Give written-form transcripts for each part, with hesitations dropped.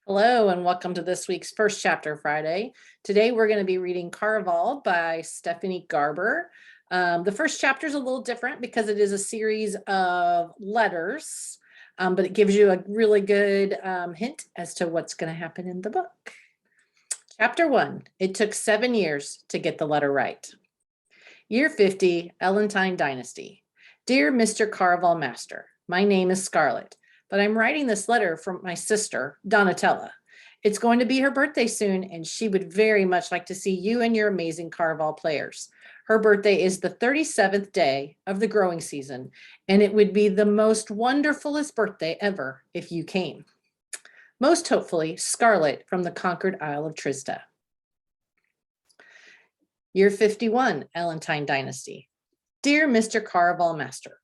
Hello and welcome to this week's First Chapter Friday. Today we're going to be reading Caraval by Stephanie Garber. The first chapter is a little different because it is a series of letters, but it gives you a really good hint as to what's going to happen in the book. Chapter 1, it took 7 years to get the letter right. Year 50, Ellentine Dynasty. Dear Mr. Caraval Master, my name is Scarlett, but I'm writing this letter from my sister, Donatella. It's going to be her birthday soon, and she would very much like to see you and your amazing Caraval players. Her birthday is the 37th day of the growing season, and it would be the most wonderfulest birthday ever if you came. Most hopefully, Scarlett from the conquered Isle of Trisda. Year 51, Ellentine Dynasty. Dear Mr. Caraval Master,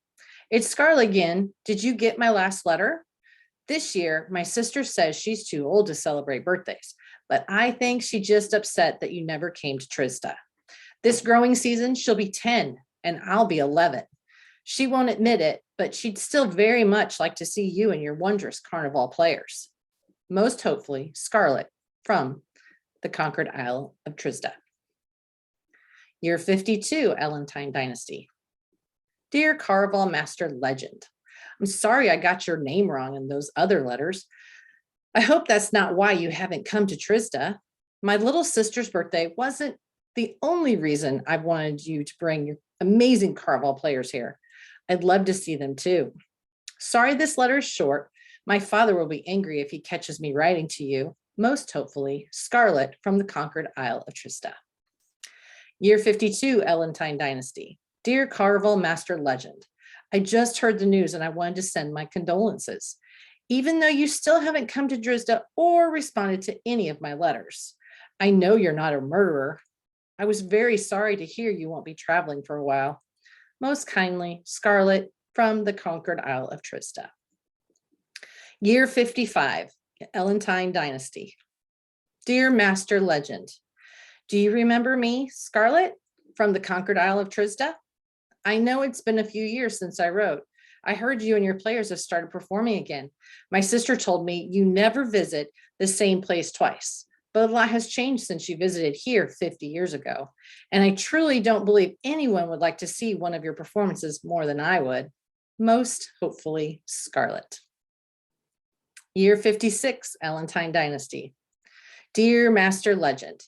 it's Scarlett again. Did you get my last letter? This year, my sister says she's too old to celebrate birthdays, but I think she's just upset that you never came to Trisda. This growing season, she'll be 10 and I'll be 11. She won't admit it, but she'd still very much like to see you and your wondrous Carnival players. Most hopefully, Scarlett from the conquered Isle of Trisda. Year 52, Ellentine Dynasty. Dear Caraval Master Legend, I'm sorry I got your name wrong in those other letters. I hope that's not why you haven't come to Trisda. My little sister's birthday wasn't the only reason I wanted you to bring your amazing Caraval players here. I'd love to see them too. Sorry this letter is short. My father will be angry if he catches me writing to you. Most hopefully, Scarlett from the conquered Isle of Trisda. Year 52, Ellentine Dynasty. Dear Caraval Master Legend, I just heard the news and I wanted to send my condolences. Even though you still haven't come to Trisda or responded to any of my letters. I know you're not a murderer. I was very sorry to hear you won't be traveling for a while. Most kindly, Scarlett from the conquered Isle of Trisda. Year 55, Ellentine Dynasty. Dear Master Legend, do you remember me, Scarlett, from the conquered Isle of Trisda? I know it's been a few years since I wrote. I heard you and your players have started performing again. My sister told me you never visit the same place twice, but a lot has changed since you visited here 50 years ago. And I truly don't believe anyone would like to see one of your performances more than I would. Most hopefully, Scarlett. Year 56, Ellentine Dynasty. Dear Master Legend,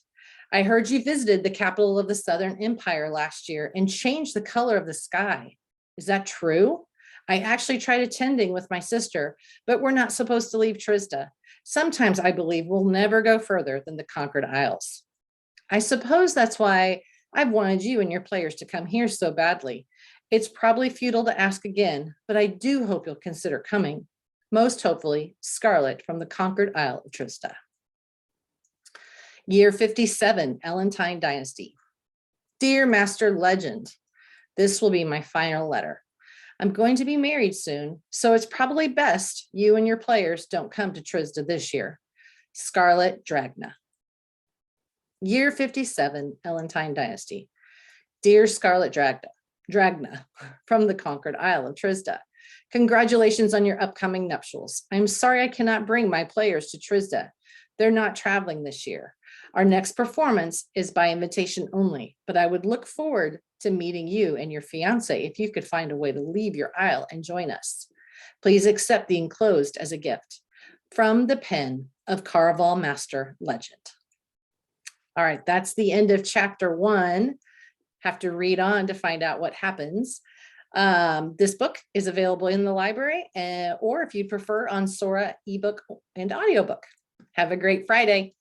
I heard you visited the capital of the Southern Empire last year and changed the color of the sky. Is that true? I actually tried attending with my sister, but we're not supposed to leave Trisda. Sometimes I believe we'll never go further than the conquered isles. I suppose that's why I've wanted you and your players to come here so badly. It's probably futile to ask again, but I do hope you'll consider coming. Most hopefully, Scarlett from the conquered Isle of Trisda. Year 57, Ellentine Dynasty. Dear Master Legend, this will be my final letter. I'm going to be married soon, so it's probably best you and your players don't come to Trisda this year. Scarlett Dragna. Year 57, Ellentine Dynasty. Dear Scarlett Dragna from the conquered Isle of Trisda. Congratulations on your upcoming nuptials. I'm sorry I cannot bring my players to Trisda. They're not traveling this year. Our next performance is by invitation only, but I would look forward to meeting you and your fiance if you could find a way to leave your isle and join us. Please accept the enclosed as a gift from the pen of Caraval Master Legend. All right, that's the end of chapter 1. Have to read on to find out what happens. This book is available in the library, or if you prefer, on Sora ebook and audiobook. Have a great Friday.